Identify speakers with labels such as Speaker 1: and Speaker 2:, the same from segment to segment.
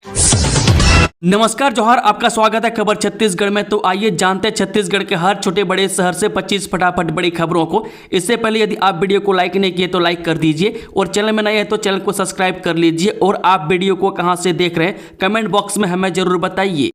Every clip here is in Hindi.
Speaker 1: नमस्कार जोहार, आपका स्वागत है खबर छत्तीसगढ़ में। तो आइए जानते हैं छत्तीसगढ़ के हर छोटे बड़े शहर से 25 फटाफट बड़ी खबरों को। इससे पहले यदि आप वीडियो को लाइक नहीं किए तो लाइक कर दीजिए और चैनल में नए हैं तो चैनल को सब्सक्राइब कर लीजिए। और आप वीडियो को कहां से देख रहे हैं कमेंट बॉक्स में हमें जरूर बताइए।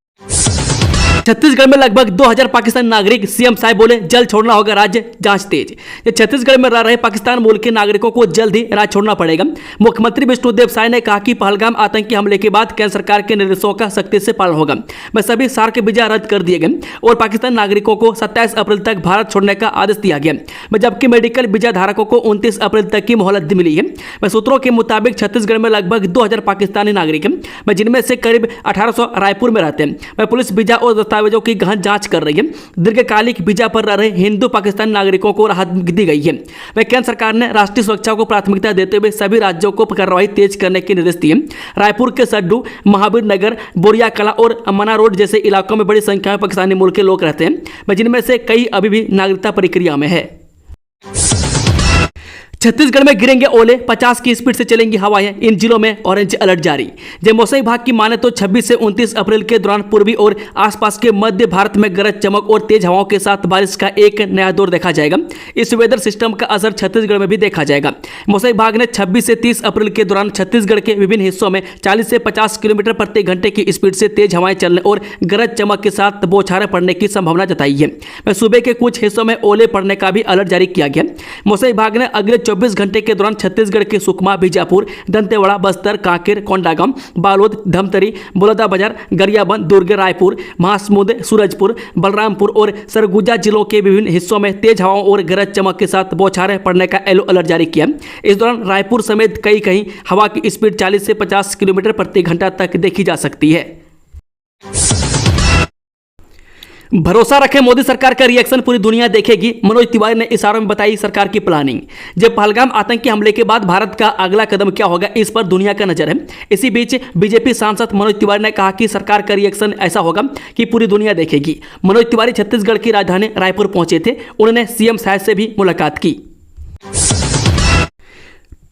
Speaker 1: छत्तीसगढ़ में लगभग 2000 पाकिस्तानी नागरिक, सीएम साहब बोले जल्द छोड़ना होगा राज्य, जांच तेज। छत्तीसगढ़ में रह रहे पाकिस्तान मूल के नागरिकों को जल्द ही राज्य छोड़ना पड़ेगा। मुख्यमंत्री विष्णुदेव साय ने कहा कि पहलगाम आतंकी हमले के बाद केंद्र सरकार के निर्देशों का सख्ती से पालन होगा। में सभी सार्क वीजा रद्द कर दिए गए और पाकिस्तानी नागरिकों को 27 अप्रैल तक भारत छोड़ने का आदेश दिया गया, जबकि मेडिकल वीजा धारकों को 29 अप्रैल तक की मोहलत मिली है। सूत्रों के मुताबिक छत्तीसगढ़ में लगभग 2000 पाकिस्तानी नागरिक हैं, जिनमें से करीब 1800 रायपुर में रहते हैं। पुलिस वीजा और दस्तावेजों की गहन जांच कर रही है। दीर्घकालिक वीजा पर रह रहे हिंदू पाकिस्तानी नागरिकों को राहत दी गई है। वह केंद्र सरकार ने राष्ट्रीय सुरक्षा को प्राथमिकता देते हुए सभी राज्यों को कार्रवाई तेज करने के निर्देश दिए। रायपुर के सड्डू, महावीर नगर, बोरिया कला और मना रोड जैसे इलाकों में बड़ी संख्या में पाकिस्तानी मूल के लोग रहते हैं, जिनमें से कई अभी भी नागरिकता प्रक्रिया में है। छत्तीसगढ़ में गिरेंगे ओले, 50 की स्पीड से चलेंगी हवाएं, इन जिलों में ऑरेंज अलर्ट जारी। जब मौसम विभाग की माने तो 26 से 29 अप्रैल के दौरान पूर्वी और आसपास के मध्य भारत में गरज चमक और तेज हवाओं के साथ बारिश का एक नया दौर देखा जाएगा। इस वेदर सिस्टम का असर छत्तीसगढ़ में भी देखा जाएगा। मौसम विभाग ने 26 से 30 अप्रैल के दौरान छत्तीसगढ़ के विभिन्न हिस्सों में 40 से 50 किलोमीटर प्रति घंटे की स्पीड से तेज हवाएं चलने और गरज चमक के साथ बौछारें पड़ने की संभावना जताई है। सूबे के कुछ हिस्सों में ओले पड़ने का भी अलर्ट जारी किया गया। मौसम विभाग ने अगले 24 घंटे के दौरान छत्तीसगढ़ के सुकमा, बीजापुर, दंतेवाड़ा, बस्तर, कांकेर, कोंडागांव, बालोद, धमतरी, बलौदाबाजार, गरियाबंद, दुर्ग, रायपुर, महासमुंद, सूरजपुर, बलरामपुर और सरगुजा जिलों के विभिन्न हिस्सों में तेज हवाओं और गरज चमक के साथ बौछारें पड़ने का येलो अलर्ट जारी किया। इस दौरान रायपुर समेत कहीं हवा की स्पीड 40 से 50 किलोमीटर प्रति घंटा तक देखी जा सकती है। भरोसा रखें, मोदी सरकार का रिएक्शन पूरी दुनिया देखेगी, मनोज तिवारी ने इशारों में बताई सरकार की प्लानिंग। जब पहलगाम आतंकी हमले के बाद भारत का अगला कदम क्या होगा, इस पर दुनिया का नजर है। इसी बीच बीजेपी सांसद मनोज तिवारी ने कहा कि सरकार का रिएक्शन ऐसा होगा कि पूरी दुनिया देखेगी। मनोज तिवारी छत्तीसगढ़ की राजधानी रायपुर पहुंचे थे। उन्होंने सीएम साहब से भी मुलाकात की।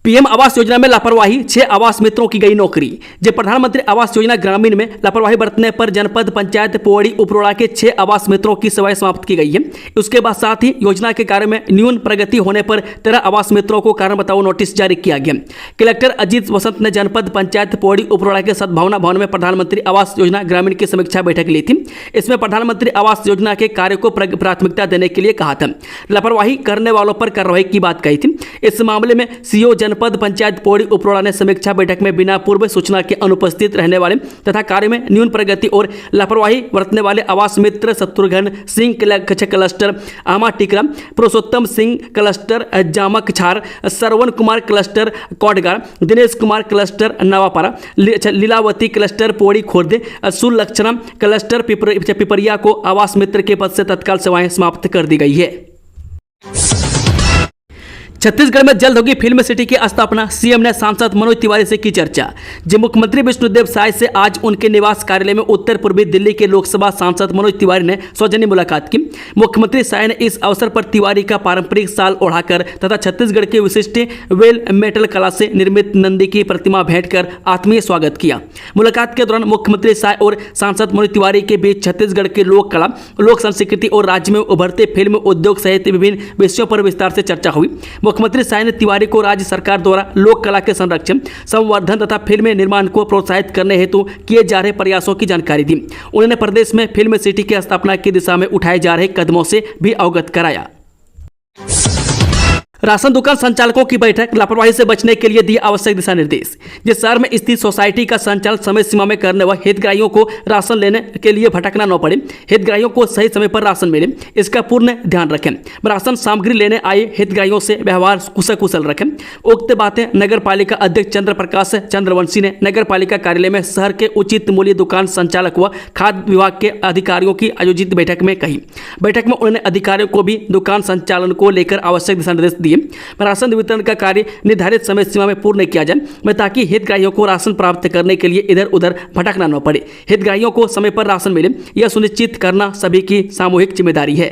Speaker 1: पीएम आवास योजना में लापरवाही, 6 आवास मित्रों की गई नौकरी। जब प्रधानमंत्री आवास योजना ग्रामीण में लापरवाही बरतने पर जनपद पंचायत पोवाड़ी उपरोड़ा के 6 आवास मित्रों की सेवाएं समाप्त की गई है। उसके बाद साथ ही योजना के कार्य में न्यून प्रगति होने पर 13 आवास मित्रों को कारण बताओ नोटिस जारी किया गया। कलेक्टर अजीत वसंत ने जनपद पंचायत पोवाड़ी उपरोड़ा के सद्भावना भवन में प्रधानमंत्री आवास योजना ग्रामीण की समीक्षा बैठक ली थी। इसमें प्रधानमंत्री आवास योजना के कार्य को प्राथमिकता देने के लिए कहा था। लापरवाही करने वालों पर कार्रवाई की बात कही थी। इस मामले में सीओ जनपद पंचायत पोवाड़ी उपरोड़ा ने समीक्षा बैठक में बिना पूर्व सूचना के अनुपस्थित रहने वाले तथा कार्य में न्यून प्रगति और लापरवाही बरतने वाले आवास मित्र Shatrughan Singh cluster Ama Tikra, Purushottam Singh cluster Jamak Chhar, Shravan Kumar cluster Kotgar, Dinesh Kumar cluster Navapara, Leelavati cluster Powadi Khorde, Sulakshana cluster Pipariya को आवास मित्र के पद से तत्काल सेवाएं समाप्त कर दी गई है। छत्तीसगढ़ में जल्द होगी फिल्म सिटी की स्थापना, सीएम ने सांसद मनोज तिवारी से की चर्चा। जब मुख्यमंत्री विष्णुदेव साय से आज उनके निवास कार्यालय में उत्तर पूर्वी दिल्ली के लोकसभा सांसद मनोज तिवारी ने सौजन्य मुलाकात की। मुख्यमंत्री साय ने इस अवसर पर तिवारी का पारंपरिक साल ओढ़ाकर तथा छत्तीसगढ़ के विशिष्ट वेल मेटल कला से निर्मित नंदी की प्रतिमा भेंट कर आत्मीय स्वागत किया। मुलाकात के दौरान मुख्यमंत्री साय और सांसद मनोज तिवारी के बीच छत्तीसगढ़ के लोक कला, लोक संस्कृति और राज्य में उभरते फिल्म उद्योग सहित विभिन्न विषयों पर विस्तार से चर्चा हुई। मुख्यमंत्री साय ने तिवारी को राज्य सरकार द्वारा लोक कला के संरक्षण, संवर्धन तथा फिल्म निर्माण को प्रोत्साहित करने हेतु किए जा रहे प्रयासों की जानकारी दी। उन्होंने प्रदेश में फिल्म सिटी की स्थापना की दिशा में उठाए जा रहे कदमों से भी अवगत कराया। राशन दुकान संचालकों की बैठक, लापरवाही से बचने के लिए दिए आवश्यक दिशा निर्देश। जिस शहर में स्थित सोसाइटी का संचालन समय सीमा में करने व हितग्राहियों को राशन लेने के लिए भटकना न पड़े, हितग्राहियों को सही समय पर राशन मिले, इसका पूर्ण ध्यान रखें। राशन सामग्री लेने आए हितग्राहियों से व्यवहार कुशल रखें। उक्त बातें नगर पालिका अध्यक्ष चंद्र प्रकाश चंद्रवंशी ने नगर पालिका कार्यालय में शहर के उचित मूल्य दुकान संचालक व खाद्य विभाग के अधिकारियों की आयोजित बैठक में कही। बैठक में उन्होंने अधिकारियों को भी दुकान संचालन को लेकर आवश्यक दिशा निर्देश दिए। राशन वितरण का कार्य निर्धारित समय सीमा में पूर्ण किया जाए, ताकि हितग्राहियों को राशन प्राप्त करने के लिए इधर उधर भटकना न पड़े। हितग्राहियों को समय पर राशन मिले, यह सुनिश्चित करना सभी की सामूहिक जिम्मेदारी है।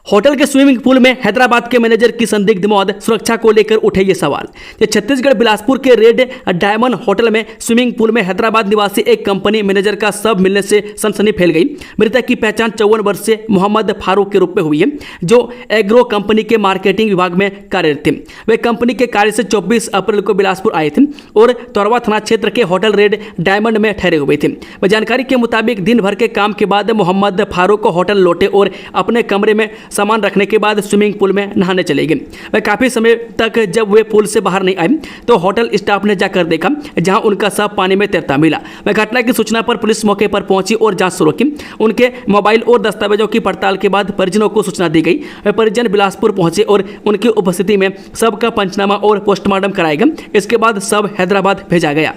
Speaker 1: होटल के स्विमिंग पूल में हैदराबाद के मैनेजर की संदिग्ध मौत, सुरक्षा को लेकर उठे ये सवाल। ये छत्तीसगढ़ बिलासपुर के रेड डायमंड होटल में स्विमिंग पूल में हैदराबाद निवासी एक कंपनी मैनेजर का शव मिलने से सनसनी फैल गई। मृतक की पहचान 54 वर्षीय मोहम्मद फारूक के रूप में हुई है, जो एग्रो कंपनी के मार्केटिंग विभाग में कार्यरत थे। वे कंपनी के कार्य से 24 अप्रैल को बिलासपुर आए थे और तोरवा थाना क्षेत्र के होटल रेड डायमंड में ठहरे हुए थे। जानकारी के मुताबिक दिन भर के काम के बाद मोहम्मद फारूक को होटल लौटे और अपने कमरे में सामान रखने के बाद स्विमिंग पूल में नहाने चले गए। वह काफी समय तक जब वे पूल से बाहर नहीं आए तो होटल स्टाफ ने जाकर देखा, जहां उनका शव पानी में तैरता मिला। वह घटना की सूचना पर पुलिस मौके पर पहुंची और जांच शुरू की। उनके मोबाइल और दस्तावेजों की पड़ताल के बाद परिजनों को सूचना दी गई। वह परिजन बिलासपुर पहुंचे और उनकी उपस्थिति में शव का पंचनामा और पोस्टमार्टम कराया गया। इसके बाद शव हैदराबाद भेजा गया।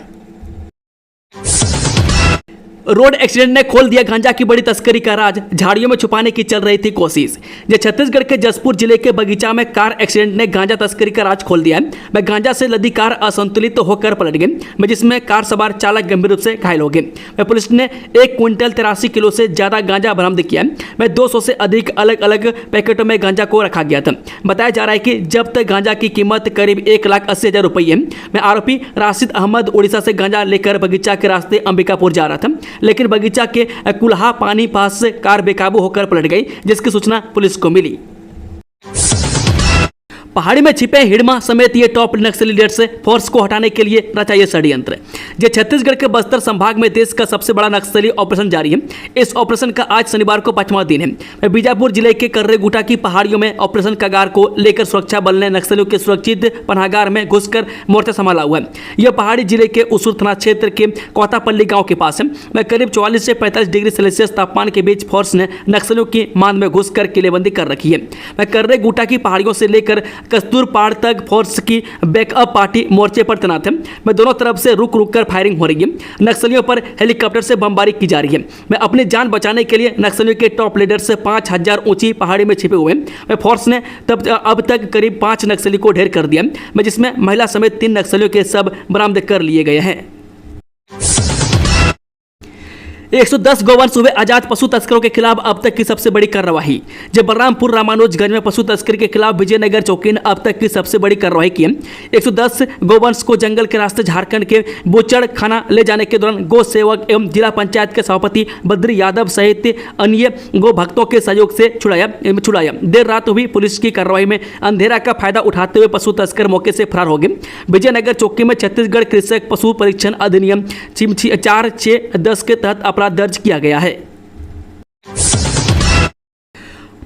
Speaker 1: रोड एक्सीडेंट ने खोल दिया गांजा की बड़ी तस्करी का राज, झाड़ियों में छुपाने की चल रही थी कोशिश। ये छत्तीसगढ़ के जसपुर जिले के बगीचा में कार एक्सीडेंट ने गांजा तस्करी का राज खोल दिया है। मैं गांजा से लदी कार असंतुलित होकर पलट गई, जिसमें कार सवार चालक गंभीर रूप से घायल हो गए। पुलिस ने 1 क्विंटल 83 किलो से ज्यादा गांजा बरामद किया है। 200 से अधिक अलग अलग पैकेटों में गांजा को रखा गया था। बताया जा रहा है कि जब तक गांजा की कीमत करीब 1,80,000 रुपये है। आरोपी राशिद अहमद उड़ीसा से गांजा लेकर बगीचा के रास्ते अंबिकापुर जा रहा था, लेकिन बगीचा के कुल्हा पानी पास से कार बेकाबू होकर पलट गई, जिसकी सूचना पुलिस को मिली। पहाड़ी में छिपे हिडमा समेत ये टॉप नक्सली लीडर से फोर्स को हटाने के लिए रचा ये षड्यंत्र। ये छत्तीसगढ़ के बस्तर संभाग में देश का सबसे बड़ा नक्सली ऑपरेशन जारी है। इस ऑपरेशन का आज शनिवार को 5वां दिन है। बीजापुर जिले के कर्रेगुटा की पहाड़ियों में ऑपरेशन कगार को लेकर सुरक्षा बल ने नक्सलियों के सुरक्षित पनाहगार में घुसकर मोर्चा संभाला हुआ है। यह पहाड़ी जिले के उसूर थाना क्षेत्र के कोतापल्ली गाँव के पास है। करीब 44 से 45 डिग्री सेल्सियस तापमान के बीच फोर्स ने नक्सलियों की मांद में घुसकर किलेबंदी कर रखी है। कर्रेगुटा की पहाड़ियों से लेकर कस्तूरपाड़ तक फोर्स की बैकअप पार्टी मोर्चे पर तैनात है। दोनों तरफ से रुक रुक कर फायरिंग हो रही है। नक्सलियों पर हेलीकॉप्टर से बमबारी की जा रही है। अपनी जान बचाने के लिए नक्सलियों के टॉप लीडर से 5000 ऊंची पहाड़ी में छिपे हुए हैं। फोर्स ने अब तक करीब 5 नक्सली को ढेर कर दिया, जिसमें महिला समेत 3 नक्सलियों के शव बरामद कर लिए गए हैं। 110 गौवंश हुए आजाद, पशु तस्करों के खिलाफ अब तक की सबसे बड़ी कार्रवाई। जब बलरामपुर रामानुजगंज में पशु तस्करी के खिलाफ विजयनगर चौकी ने अब तक की सबसे बड़ी कार्रवाई की है। 110 गौवंश को जंगल के रास्ते झारखंड के बोचड़ खाना ले जाने के दौरान गौ सेवक एवं जिला पंचायत के सभापति बद्री यादव सहित अन्य गौ भक्तों के सहयोग से छुड़ाया। देर रात हुई पुलिस की कार्रवाई में अंधेरा का फायदा उठाते हुए पशु तस्कर मौके से फरार हो गए। विजयनगर चौकी में छत्तीसगढ़ कृषक पशु परीक्षण अधिनियम 4/6/10 के तहत अपराध दर्ज किया गया है।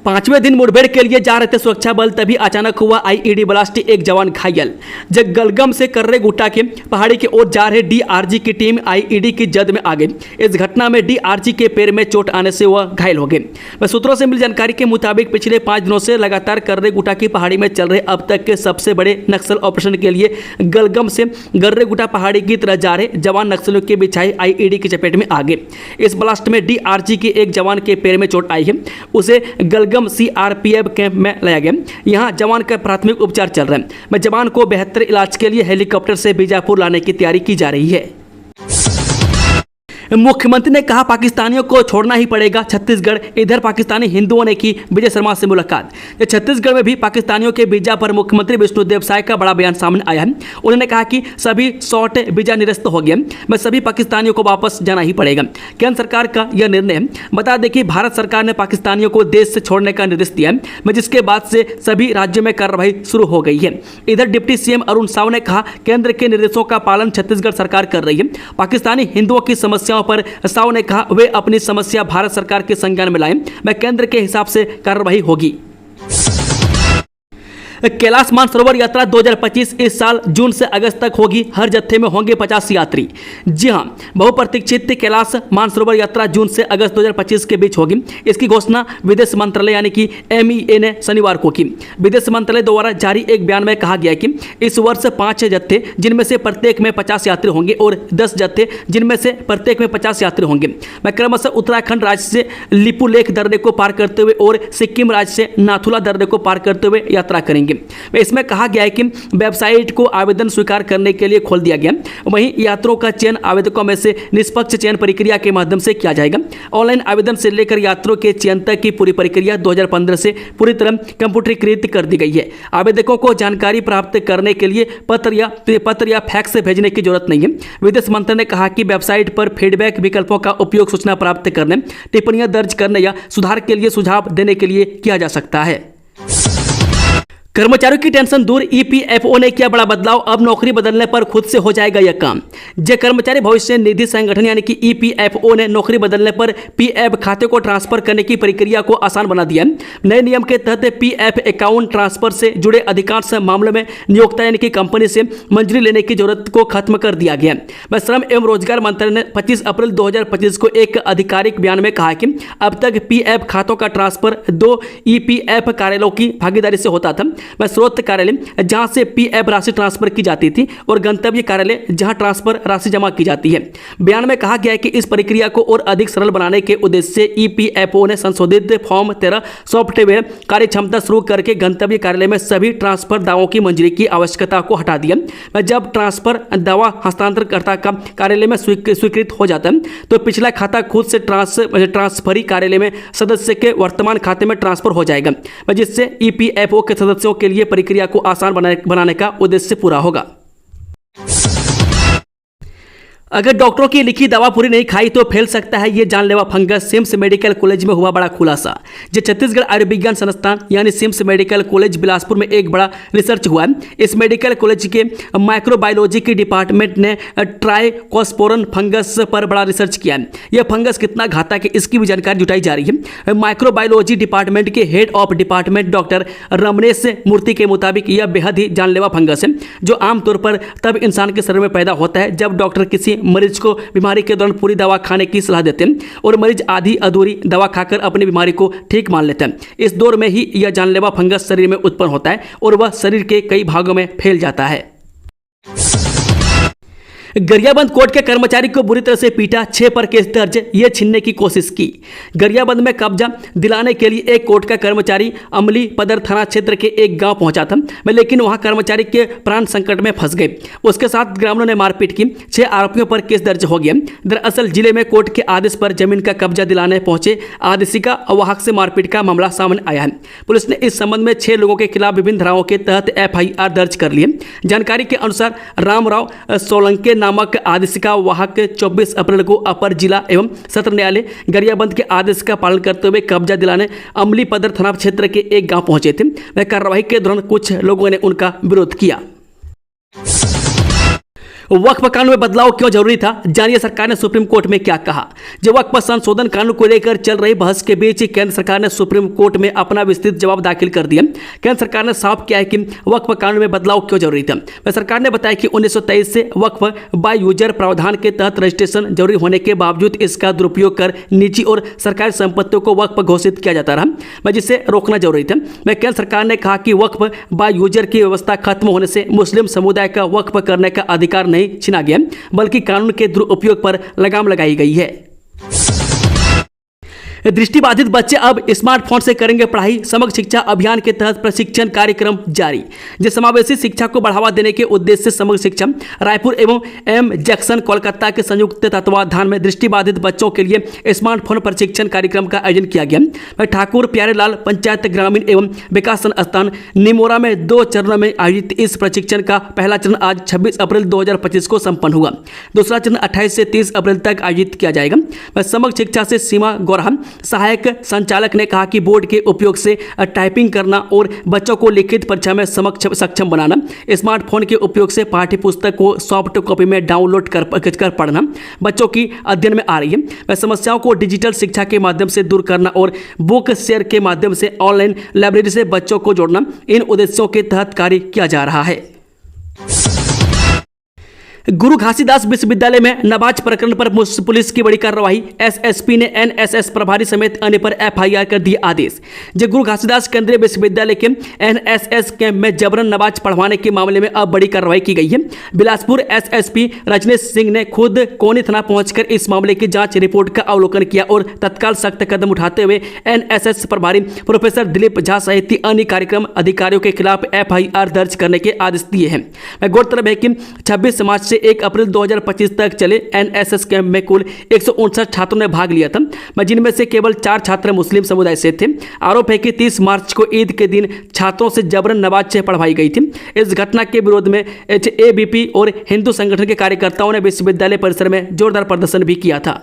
Speaker 1: 5वें दिन मुठभेड़ के लिए जा रहे थे सुरक्षा बल, तभी अचानक हुआ आईईडी ब्लास्ट, एक जवान घायल। जगलगम से कर्रेगुटा के पहाड़ी की ओर जा रहे डीआरजी की टीम आईईडी की जद में आ गई। इस घटना में डीआरजी के पैर में चोट आने से वह घायल हो गए। सूत्रों से मिली जानकारी के मुताबिक पिछले 5 दिनों से लगातार कर्रेगुटा की पहाड़ी में चल रहे अब तक के सबसे बड़े नक्सल ऑपरेशन के लिए गलगम से गर्रेगुटा पहाड़ी की तरह जा रहे जवान नक्सलियों के बिछाई आईईडी की चपेट में आ गए। इस ब्लास्ट में डीआरजी के एक जवान के पैर में चोट आई है। उसे गलगम सीआरपीएफ कैंप में लाया गया। यहां जवान का प्राथमिक उपचार चल रहा है। जवान को बेहतर इलाज के लिए हेलीकॉप्टर से बीजापुर लाने की तैयारी की जा रही है। मुख्यमंत्री ने कहा पाकिस्तानियों को छोड़ना ही पड़ेगा छत्तीसगढ़। इधर पाकिस्तानी हिंदुओं ने की विजय शर्मा से मुलाकात। छत्तीसगढ़ में भी पाकिस्तानियों के वीजा पर मुख्यमंत्री विष्णुदेव साय का बड़ा बयान सामने आया है। उन्होंने कहा कि सभी शॉर्ट वीजा निरस्त हो गए, मैं सभी पाकिस्तानियों को वापस जाना ही पड़ेगा। केंद्र सरकार का यह निर्णय है। बता दें कि भारत सरकार ने पाकिस्तानियों को देश से छोड़ने का निर्देश दिया है, जिसके बाद से सभी राज्यों में कार्रवाई शुरू हो गई है। इधर डिप्टी सीएम अरुण साव ने कहा केंद्र के निर्देशों का पालन छत्तीसगढ़ सरकार कर रही है। पाकिस्तानी हिंदुओं की समस्याओं पर साव ने कहा वे अपनी समस्या भारत सरकार के संज्ञान में लाएं, मैं केंद्र के हिसाब से कार्रवाई होगी। कैलाश मानसरोवर यात्रा 2025 इस साल जून से अगस्त तक होगी। हर जत्थे में होंगे 50 यात्री। जी हां, बहुप्रतीक्षित कैलाश मानसरोवर यात्रा जून से अगस्त 2025 के बीच होगी। इसकी घोषणा विदेश मंत्रालय यानी कि MEA ने शनिवार को की। विदेश मंत्रालय द्वारा जारी एक बयान में कहा गया कि इस वर्ष 5 जत्थे जिनमें से प्रत्येक में 50 यात्री होंगे और 10 जत्थे जिनमें से प्रत्येक में 50 यात्री होंगे। मैं क्रमशः उत्तराखंड राज्य से लिपुलेख दर्रे को पार करते हुए और सिक्किम राज्य से नाथुला दर्रे को पार करते हुए यात्रा करेंगे। जाएंगे। इसमें कहा गया है कि वेबसाइट को आवेदन स्वीकार करने के लिए खोल दिया गया। वहीं यात्रियों का चयन आवेदकों में से निष्पक्ष चयन प्रक्रिया के माध्यम से किया जाएगा। ऑनलाइन आवेदन से लेकर यात्रियों के चयन तक की पूरी प्रक्रिया 2015 से पूरी तरह कंप्यूटरीकृत कर दी गई है। आवेदकों को जानकारी प्राप्त करने के लिए पत्र या फैक्स भेजने की जरूरत नहीं है। विदेश मंत्री ने कहा कि वेबसाइट पर फीडबैक विकल्पों का उपयोग सूचना प्राप्त करने, टिप्पणियां दर्ज करने या सुधार के लिए सुझाव देने के लिए किया जा सकता है। कर्मचारियों की टेंशन दूर, ईपीएफओ ने किया बड़ा बदलाव। अब नौकरी बदलने पर खुद से हो जाएगा यह काम। जय कर्मचारी भविष्य निधि संगठन यानी कि ईपीएफओ ने नौकरी बदलने पर पीएफ खाते को ट्रांसफर करने की प्रक्रिया को आसान बना दिया। नए नियम के तहत पीएफ अकाउंट ट्रांसफर से जुड़े अधिकांश मामलों में नियोक्ता यानी कि कंपनी से मंजूरी लेने की जरूरत को खत्म कर दिया गया। श्रम एवं रोजगार मंत्रालय ने 25 अप्रैल 2025 को एक आधिकारिक बयान में कहा कि अब तक पीएफ खातों का ट्रांसफर 2 ईपीएफ कार्यालयों की भागीदारी से होता था। स्रोत कार्यालय जहां से पीएफ राशि ट्रांसफर की जाती थी और गंतव्य कार्यालय जहां ट्रांसफर राशि जमा की जाती है। बयान में कहा गया है कि इस प्रक्रिया को और अधिक सरल बनाने के उद्देश्य से ईपीएफओ ने संशोधित फॉर्म 13 सॉफ्टवेयर कार्यक्षमता शुरू करके गंतव्य कार्यालय में सभी ट्रांसफर दावों की मंजूरी की आवश्यकता को हटा दिया। जब ट्रांसफर दावा हस्तांतरणकर्ता का कार्यालय में स्वीकृत हो जाता है तो पिछला खाता खुद से ट्रांसफरी कार्यालय में सदस्य के वर्तमान खाते में ट्रांसफर हो जाएगा, जिससे ईपीएफओ के सदस्यों के लिए प्रक्रिया को आसान बनाने का उद्देश्य पूरा होगा। अगर डॉक्टरों की लिखी दवा पूरी नहीं खाई तो फैल सकता है ये जानलेवा फंगस। सिम्स मेडिकल कॉलेज में हुआ बड़ा खुलासा। जो छत्तीसगढ़ आयुर्विज्ञान संस्थान यानी सिम्स मेडिकल कॉलेज बिलासपुर में एक बड़ा रिसर्च हुआ है। इस मेडिकल कॉलेज के माइक्रोबायोलॉजी के डिपार्टमेंट ने ट्राइकोस्पोरन फंगस पर बड़ा रिसर्च किया है। यह फंगस कितना घातक है इसकी भी जानकारी जुटाई जा रही है। माइक्रोबायोलॉजी डिपार्टमेंट के हेड ऑफ डिपार्टमेंट डॉक्टर रमनेश मूर्ति के मुताबिक यह बेहद ही जानलेवा फंगस है जो आमतौर पर तब इंसान के शरीर में पैदा होता है जब डॉक्टर किसी मरीज को बीमारी के दौरान पूरी दवा खाने की सलाह देते हैं और मरीज आधी अधूरी दवा खाकर अपनी बीमारी को ठीक मान लेते हैं। इस दौर में ही यह जानलेवा फंगस शरीर में उत्पन्न होता है और वह शरीर के कई भागों में फैल जाता है। गरियाबंद कोर्ट के कर्मचारी को बुरी तरह से पीटा, 6 पर केस दर्ज, ये छीनने की कोशिश की। गरियाबंद में कब्जा दिलाने के लिए एक कोर्ट का कर्मचारी अमली पदर थाना क्षेत्र के एक गांव पहुंचा था, लेकिन वहां कर्मचारी के प्राण संकट में फंस गए। उसके साथ ग्रामीणों ने मारपीट की। 6 आरोपियों पर केस दर्ज हो गया। दरअसल जिले में कोर्ट के आदेश पर जमीन का कब्जा दिलाने पहुंचे आदेशिका वाहक से मारपीट का मामला सामने आया है। पुलिस ने इस संबंध में 6 लोगों के खिलाफ विभिन्न धाराओं के तहत एफआईआर दर्ज कर ली है। जानकारी के अनुसार रामराव सोलंके नामक आदेशिका वाहक 24 अप्रैल को अपर जिला एवं सत्र न्यायालय गरियाबंद के आदेश का पालन करते हुए कब्जा दिलाने अमली पदर थाना क्षेत्र के एक गांव पहुंचे थे। वह कार्रवाई के दौरान कुछ लोगों ने उनका विरोध किया। वक्फ कानून में बदलाव क्यों जरूरी था, जानिए सरकार ने सुप्रीम कोर्ट में क्या कहा। जो वक्फ संशोधन कानून को लेकर चल रही बहस के बीच केंद्र सरकार ने सुप्रीम कोर्ट में अपना विस्तृत जवाब दाखिल कर दिया। केंद्र सरकार ने साफ किया है कि वक्फ कानून में बदलाव क्यों जरूरी था। वह सरकार ने बताया कि 1923 से वक्फ बाय यूजर प्रावधान के तहत रजिस्ट्रेशन जरूरी होने के बावजूद इसका दुरुपयोग कर निजी और सरकारी संपत्तियों को वक्फ घोषित किया जाता रहा, जिसे रोकना जरूरी था। वह केंद्र सरकार ने कहा कि वक्फ बाय यूजर की व्यवस्था खत्म होने से मुस्लिम समुदाय का वक्फ करने का अधिकार नहीं छीना गया, बल्कि कानून के दुरुपयोग पर लगाम लगाई गई है। दृष्टिबाधित बच्चे अब स्मार्टफोन से करेंगे पढ़ाई, समग्र शिक्षा अभियान के तहत प्रशिक्षण कार्यक्रम जारी। जो समावेशी शिक्षा को बढ़ावा देने के उद्देश्य से समग्र शिक्षा रायपुर एवं एम जैक्सन कोलकाता के संयुक्त तत्वाधान में दृष्टिबाधित बच्चों के लिए स्मार्टफोन प्रशिक्षण कार्यक्रम का आयोजन किया गया। ठाकुर प्यारेलाल पंचायत ग्रामीण एवं विकास संस्थान निमोरा में 2 चरणों में आयोजित इस प्रशिक्षण का पहला चरण आज 26 अप्रैल 2025 को संपन्न हुआ। दूसरा चरण 28 से 30 अप्रैल तक आयोजित किया जाएगा। समग्र शिक्षा से सीमा गौरहम सहायक संचालक ने कहा कि बोर्ड के उपयोग से टाइपिंग करना और बच्चों को लिखित परीक्षा में सक्षम बनाना, स्मार्टफोन के उपयोग से पाठ्य पुस्तक को सॉफ्ट कॉपी में डाउनलोड कर पढ़ना बच्चों की अध्ययन में आ रही है। वह समस्याओं को डिजिटल शिक्षा के माध्यम से दूर करना और बुक शेयर के माध्यम से ऑनलाइन लाइब्रेरी से बच्चों को जोड़ना, इन उद्देश्यों के तहत कार्य किया जा रहा है। गुरु घासीदास विश्वविद्यालय में नवाज प्रकरण पर पुलिस की बड़ी कार्रवाई। एसएसपी ने एनएसएस प्रभारी समेत अन्य पर एफआईआर कर दिए आदेश। गुरु घासीदास केंद्रीय विश्वविद्यालय के एनएसएस कैंप में जबरन नमाज पढ़वाने के मामले में अब बड़ी कार्रवाई की गई है। बिलासपुर एसएसपी रजनीश सिंह ने खुद कोनी थाना पहुंचकर इस मामले की जांच रिपोर्ट का अवलोकन किया और तत्काल सख्त कदम उठाते हुए एनएसएस प्रभारी प्रोफेसर दिलीप झा सहित अन्य कार्यक्रम अधिकारियों के खिलाफ एफआईआर दर्ज करने के आदेश दिए हैं। गौरतलब है कि 26 मार्च से 1 अप्रैल 2025 तक चले एनएसएस कैंप में कुल 159 छात्रों ने भाग लिया था, जिनमें से केवल 4 छात्र मुस्लिम समुदाय से थे। आरोप है कि 30 मार्च को ईद के दिन छात्रों से जबरन नमाज पढ़वाई गई थी। इस घटना के विरोध में एबीपी और हिंदू संगठन के कार्यकर्ताओं ने विश्वविद्यालय परिसर में जोरदार प्रदर्शन भी किया था।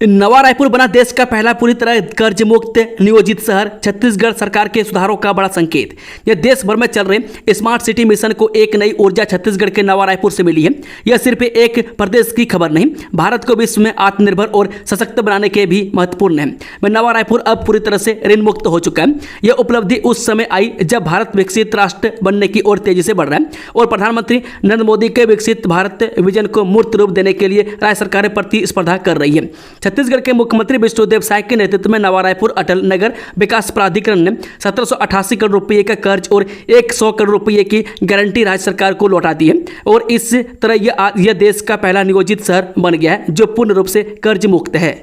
Speaker 1: नवा रायपुर बना देश का पहला पूरी तरह कर्ज मुक्त नियोजित शहर। छत्तीसगढ़ सरकार के सुधारों का बड़ा संकेत। यह देश भर में चल रहे स्मार्ट सिटी मिशन को एक नई ऊर्जा छत्तीसगढ़ के नवा रायपुर से मिली है। यह सिर्फ एक प्रदेश की खबर नहीं, भारत को विश्व में आत्मनिर्भर और सशक्त बनाने के भी महत्वपूर्ण है। नवा रायपुर अब पूरी तरह से ऋण मुक्त हो चुका है। यह उपलब्धि उस समय आई जब भारत विकसित राष्ट्र बनने की ओर तेजी से बढ़ रहा है और प्रधानमंत्री नरेंद्र मोदी के विकसित भारत विजन को मूर्त रूप देने के लिए राज्य सरकारें प्रतिस्पर्धा कर रही है। छत्तीसगढ़ के मुख्यमंत्री विष्णुदेव साय के नेतृत्व में नवा रायपुर अटल नगर विकास प्राधिकरण ने 1788 करोड़ रुपए का कर्ज और 100 करोड़ रुपए की गारंटी राज्य सरकार को लौटा दी है और इस तरह यह देश का पहला नियोजित शहर बन गया है जो पूर्ण रूप से कर्ज मुक्त है।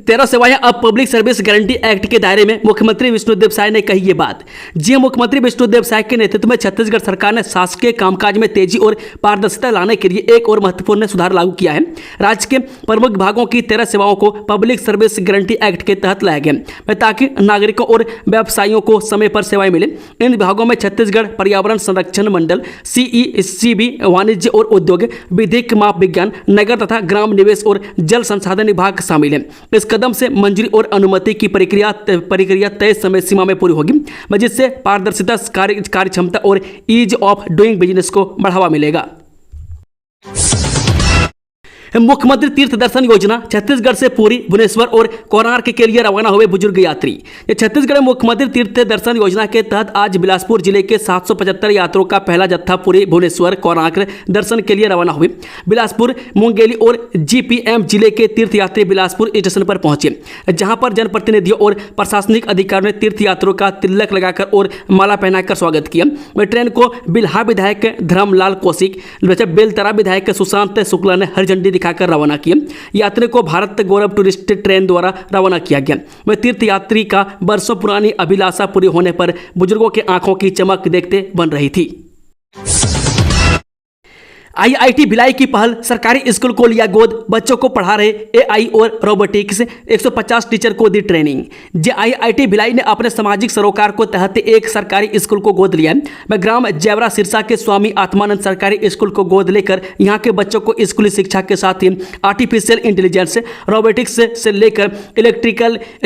Speaker 1: 13 सेवाएं अब पब्लिक सर्विस गारंटी एक्ट के दायरे में। मुख्यमंत्री विष्णुदेव साय ने कही ये बात। जी मुख्यमंत्री विष्णुदेव साय के नेतृत्व में छत्तीसगढ़ सरकार ने शासकीय कामकाज में तेजी और पारदर्शिता लाने के लिए एक और महत्वपूर्ण सुधार लागू किया है। राज्य के प्रमुख भागों की 13 सेवाओं को पब्लिक सर्विस गारंटी एक्ट के तहत लाया गया ताकि नागरिकों और व्यवसायियों को समय पर सेवाएं मिले। इन विभागों में छत्तीसगढ़ पर्यावरण संरक्षण मंडल, सीईसीबी, वाणिज्य और उद्योग, विधिक माप विज्ञान, नगर तथा ग्राम निवेश और जल संसाधन विभाग शामिल है। इस कदम से मंजूरी और अनुमति की प्रक्रिया तय समय सीमा में पूरी होगी, जिससे पारदर्शिता, कार्य क्षमता और ईज ऑफ डूइंग बिजनेस को बढ़ावा मिलेगा। मुख्यमंत्री तीर्थ दर्शन योजना। छत्तीसगढ़ से पुरी, भुवनेश्वर और कोणार्क के लिए रवाना हुए बुजुर्ग यात्री। छत्तीसगढ़ मुख्यमंत्री तीर्थ दर्शन योजना के तहत आज बिलासपुर जिले के 775 यात्रियों का पहला जत्था पुरी, भुवनेश्वर, कोणार्क दर्शन के लिए रवाना हुए। बिलासपुर, मुंगेली और जीपीएम जिले के तीर्थ यात्री बिलासपुर स्टेशन पर पहुंचे, जहां पर जनप्रतिनिधियों और प्रशासनिक अधिकारियों ने तीर्थ यात्रियों का तिलक लगाकर और माला पहनाकर स्वागत किया। ट्रेन को बिल्हा विधायक धर्मलाल कौशिक, बेलतरा विधायक सुशांत शुक्ला ने हरी झंडी दिखाकर रवाना किया। यात्री को भारत गौरव टूरिस्ट ट्रेन द्वारा रवाना किया गया। वह तीर्थ यात्री का वर्षों पुरानी अभिलाषा पूरी होने पर बुजुर्गों के आंखों की चमक देखते बन रही थी। आईआईटी भिलाई की पहल, सरकारी स्कूल को लिया गोद, बच्चों को पढ़ा रहे एआई और रोबोटिक्स, 150 टीचर को दी ट्रेनिंग। आईआईटी भिलाई ने अपने सामाजिक सरोकार को तहत एक सरकारी स्कूल को गोद लिया है। ग्राम जेवरा सिरसा के स्वामी आत्मानंद सरकारी स्कूल को गोद लेकर यहाँ के बच्चों को स्कूली शिक्षा के साथ ही आर्टिफिशियल इंटेलिजेंस, रोबोटिक्स से लेकर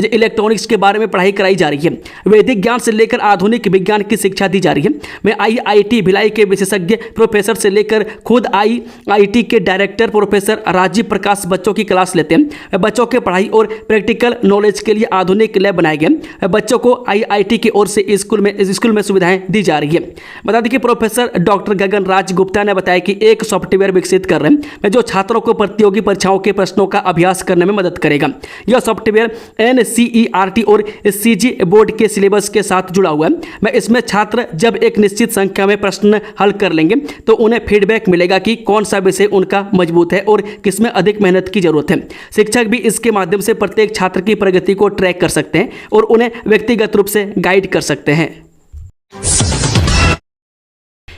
Speaker 1: इलेक्ट्रॉनिक्स के बारे में पढ़ाई कराई जा रही है। वैदिक ज्ञान से लेकर आधुनिक विज्ञान की शिक्षा दी जा रही है। मैं आईआईटी भिलाई के विशेषज्ञ प्रोफेसर से लेकर खुद आईआईटी के डायरेक्टर प्रोफेसर राजीव प्रकाश बच्चों की क्लास लेते हैं। बच्चों के पढ़ाई और प्रैक्टिकल नॉलेज के लिए आधुनिक लैब बनाए गए। बच्चों को आईआईटी की ओर से स्कूल में सुविधाएं दी जा रही है। बता दें कि प्रोफेसर डॉक्टर गगन राज गुप्ता ने बताया कि एक सॉफ्टवेयर विकसित कर रहे हैं जो छात्रों को प्रतियोगी परीक्षाओं के प्रश्नों का अभ्यास करने में मदद करेगा। यह सॉफ्टवेयर एनसीईआरटी और सीजी बोर्ड के सिलेबस के साथ जुड़ा हुआ है। इसमें छात्र जब एक निश्चित संख्या में प्रश्न हल कर लेंगे तो उन्हें फीडबैक मिलेगा कि कौन सा विषय उनका मजबूत है और किसमें अधिक मेहनत की जरूरत है। शिक्षक भी इसके माध्यम से प्रत्येक छात्र की प्रगति को ट्रैक कर सकते हैं और उन्हें व्यक्तिगत रूप से गाइड कर सकते हैं।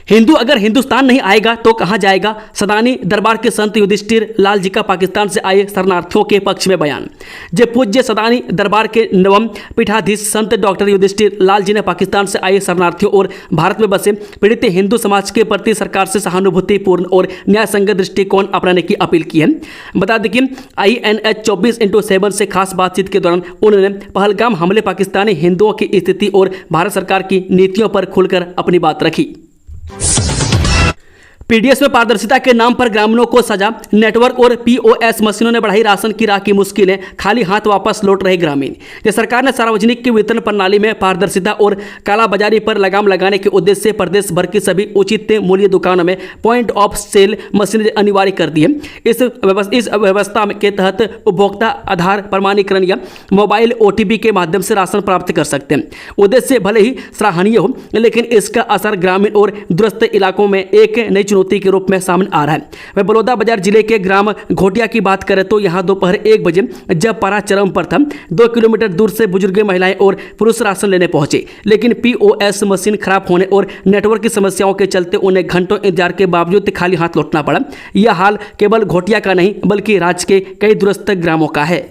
Speaker 1: हिंदू अगर हिंदुस्तान नहीं आएगा तो कहां जाएगा, सदानी दरबार के संत युधिष्ठिर लाल जी का पाकिस्तान से आए शरणार्थियों के पक्ष में बयान। पूज्य सदानी दरबार के नवम पीठाधीश संत डॉक्टर युधिष्ठिर लाल जी ने पाकिस्तान से आए शरणार्थियों और भारत में बसे पीड़ित हिंदू समाज के प्रति सरकार से सहानुभूतिपूर्ण और न्याय संगत दृष्टिकोण अपनाने की अपील की है। बता दें कि INH 24/7 से खास बातचीत के दौरान उन्होंने पहलगाम हमले, पाकिस्तानी हिंदुओं की स्थिति और भारत सरकार की नीतियों पर खुलकर अपनी बात रखी। पीडीएस में पारदर्शिता के नाम पर ग्रामीणों को सजा, नेटवर्क और पीओएस मशीनों ने बढ़ाई राशन की राह की मुश्किलें, खाली हाथ वापस लौट रहे ग्रामीण। ये सरकार ने सार्वजनिक की वितरण प्रणाली में पारदर्शिता और कालाबाजारी पर लगाम लगाने के उद्देश्य से प्रदेश भर की सभी उचित मूल्य दुकानों में पॉइंट ऑफ सेल मशीन अनिवार्य कर दी है। इस व्यवस्था के तहत उपभोक्ता आधार प्रमाणीकरण या मोबाइल ओटीपी के माध्यम से राशन प्राप्त कर सकते हैं। उद्देश्य भले ही सराहनीय हो, लेकिन इसका असर ग्रामीण और दूरस्थ इलाकों में एक नई चुनौती के रूप में सामने आ रहा है। वह बलौदाबाजार जिले के ग्राम घोटिया की बात करें तो यहां दोपहर 1 बजे जब पारा चरम पर था, 2 किलोमीटर दूर से बुजुर्ग महिलाएं और पुरुष राशन लेने पहुंचे, लेकिन पीओएस मशीन खराब होने और नेटवर्क की समस्याओं के चलते उन्हें घंटों इंतजार के बावजूद खाली हाथ लौटना पड़ा। यह हाल केवल घोटिया का नहीं बल्कि राज्य के कई दूरस्थ ग्रामों का है।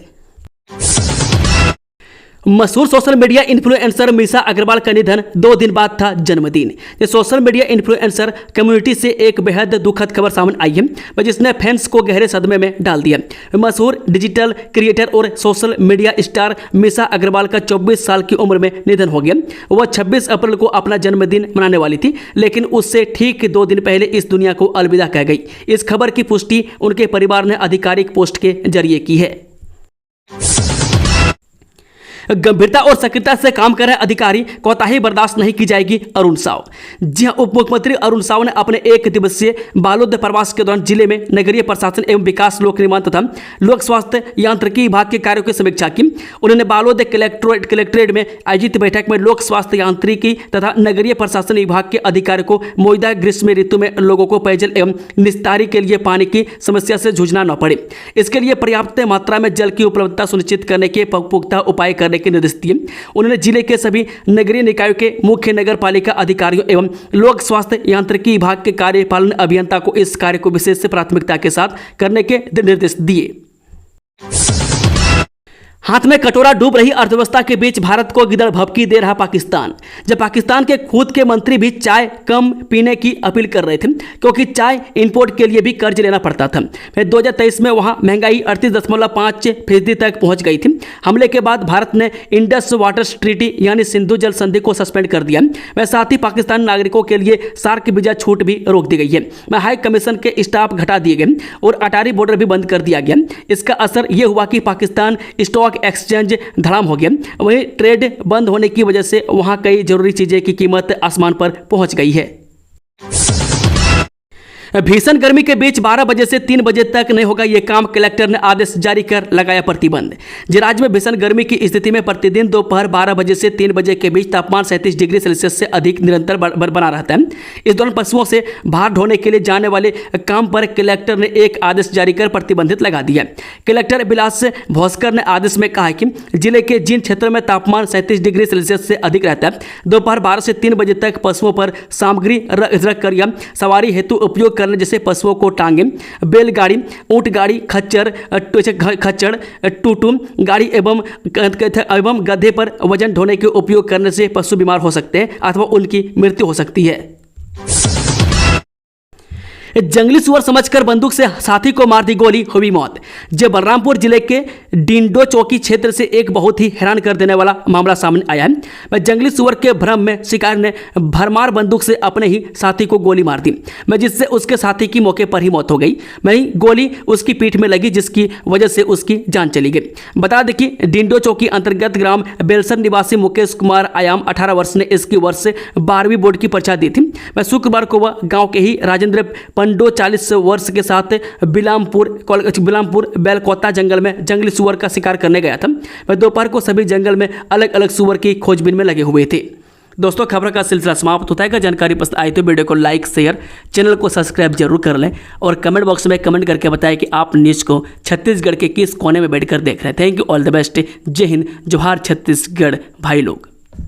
Speaker 1: मशहूर social media influencer Misa Agarwal का निधन, 2 दिन बाद था जन्मदिन। ये सोशल मीडिया इन्फ्लुएंसर कम्युनिटी से एक बेहद दुखद खबर सामने आई है जिसने फैंस को गहरे सदमे में डाल दिया। मशहूर डिजिटल क्रिएटर और social media star Misa Agarwal का 24 साल की उम्र में निधन हो गया। वह 26 अप्रैल को अपना जन्मदिन मनाने वाली थी, लेकिन उससे ठीक 2 दिन पहले इस दुनिया को अलविदा कह गई। इस खबर की पुष्टि उनके परिवार ने आधिकारिक पोस्ट के जरिए की है। गंभीरता और सक्रियता से काम कर रहे अधिकारी, कोताही बर्दाश्त नहीं की जाएगी, अरुण साव। जी हां, उप मुख्यमंत्री अरुण साव ने अपने 1 दिवसीय बालोद प्रवास के दौरान जिले में नगरीय प्रशासन एवं विकास, लोक निर्माण तथा लोक स्वास्थ्य यांत्रिकी विभाग के कार्यों की समीक्षा की। उन्होंने बालोद कलेक्ट्रेट में आयोजित बैठक में लोक स्वास्थ्य यांत्रिकी तथा नगरीय प्रशासन विभाग के अधिकारियों को मौजूदा ग्रीष्म ऋतु में लोगों को पेयजल एवं निस्तारी के लिए पानी की समस्या से जूझना न पड़े, इसके लिए पर्याप्त मात्रा में जल की उपलब्धता सुनिश्चित करने के पुख्ता उपाय करने के निर्देश दिए। उन्होंने जिले के सभी नगरीय निकायों के मुख्य नगर पालिका अधिकारियों एवं लोक स्वास्थ्य यांत्रिकी विभाग के कार्यपालन अभियंता को इस कार्य को विशेष प्राथमिकता के साथ करने के निर्देश दिए। हाथ में कटोरा डूब रही अर्थव्यवस्था के बीच भारत को गिदड़ भभकी दे रहा पाकिस्तान। जब पाकिस्तान के खुद के मंत्री भी चाय कम पीने की अपील कर रहे थे, क्योंकि चाय इंपोर्ट के लिए भी कर्ज लेना पड़ता था। 2023 में वहां महंगाई 38.5% तक पहुंच गई थी। हमले के बाद भारत ने इंडस वाटर ट्रीटी यानी सिंधु जल संधि को सस्पेंड कर दिया। वह साथ ही पाकिस्तान नागरिकों के लिए सार्क वीजा छूट भी रोक दी गई है। हाई कमीशन के स्टाफ घटा दिए गए और अटारी बॉर्डर भी बंद कर दिया गया। इसका असर यह हुआ कि पाकिस्तान स्टॉक एक्सचेंज धड़ाम हो गया। वहीं ट्रेड बंद होने की वजह से वहां कई जरूरी चीजें की कीमत आसमान पर पहुंच गई है। भीषण गर्मी के बीच 12 बजे से 3 बजे तक नहीं होगा यह काम, कलेक्टर ने आदेश जारी कर लगाया प्रतिबंध। राज्य में भीषण गर्मी की स्थिति में प्रतिदिन दोपहर 12 बजे से 3 बजे के बीच तापमान 37 डिग्री सेल्सियस से अधिक निरंतर बना रहता है। इस दौरान पशुओं से भार ढोने के लिए जाने वाले काम पर कलेक्टर ने एक आदेश जारी कर प्रतिबंधित लगा दिया। कलेक्टर बिलास भोसकर ने आदेश में कहा कि जिले के जिन क्षेत्रों में तापमान 37 डिग्री सेल्सियस से अधिक रहता है, दोपहर 12 से 3 बजे तक पशुओं पर सामग्री रख कर या सवारी हेतु उपयोग करने जैसे पशुओं को टांगे, बैलगाड़ी, ऊंट गाड़ी, खच्चर, टूटू गाड़ी एवं गधे पर वजन ढोने के उपयोग करने से पशु बीमार हो सकते हैं अथवा उनकी मृत्यु हो सकती है। जंगली सुअर समझकर बंदूक से साथी को मार दी गोली, हुई मौत। जब बलरामपुर जिले के डिंडो चौकी क्षेत्र से एक बहुत ही हैरान कर देने वाला मामला सामने आया है। जंगली सुअर के भ्रम में शिकार ने भरमार बंदूक से अपने ही साथी को गोली मार दी, जिससे उसके साथी की मौके पर ही मौत हो गई। वहीं गोली उसकी पीठ में लगी, जिसकी वजह से उसकी जान चली गई। बता दें कि डिंडो चौकी अंतर्गत ग्राम बेलसर निवासी मुकेश कुमार आयाम 18 वर्ष ने इसकी वर्ष से 12वीं बोर्ड की परीक्षा दी थी। शुक्रवार को वह गाँव के ही राजेंद्र पंडो 40 वर्ष के साथ बिलामपुर बेलकोता जंगल में जंगली सुअर का शिकार करने गया था। वह दोपहर को सभी जंगल में अलग अलग सुअर की खोजबीन में लगे हुए थे। दोस्तों, खबर का सिलसिला समाप्त होता है। अगर जानकारी पसंद आई तो वीडियो को लाइक, शेयर, चैनल को सब्सक्राइब जरूर कर लें और कमेंट बॉक्स में कमेंट करके बताएं कि आप न्यूज़ को छत्तीसगढ़ के किस कोने में बैठकर देख रहे हैं। Thank you, all the best. जय हिंद, जोहार छत्तीसगढ़ भाई लोग।